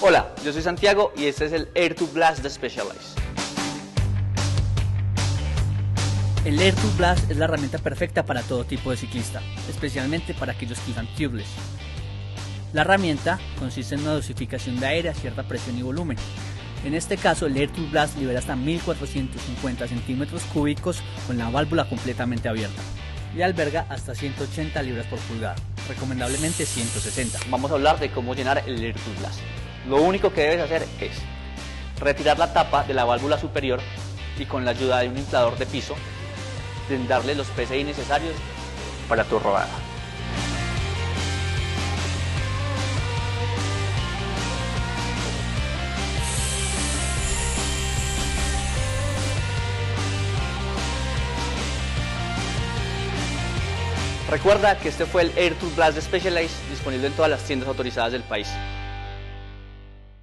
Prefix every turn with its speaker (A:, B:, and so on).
A: Hola, yo soy Santiago y este es el Air to Blast de Specialized.
B: El Air to Blast es la herramienta perfecta para todo tipo de ciclista, especialmente para aquellos que usan tubeless. La herramienta consiste en una dosificación de aire a cierta presión y volumen. En este caso, el Air to Blast libera hasta 1450 centímetros cúbicos con la válvula completamente abierta y alberga hasta 180 libras por pulgada, recomendablemente 160.
A: Vamos a hablar de cómo llenar el Air to Blast. Lo único que debes hacer es retirar la tapa de la válvula superior y con la ayuda de un inflador de piso, darle los PSI necesarios para tu rodada. Recuerda que este fue el Air to Blast de Specialized, disponible en todas las tiendas autorizadas del país.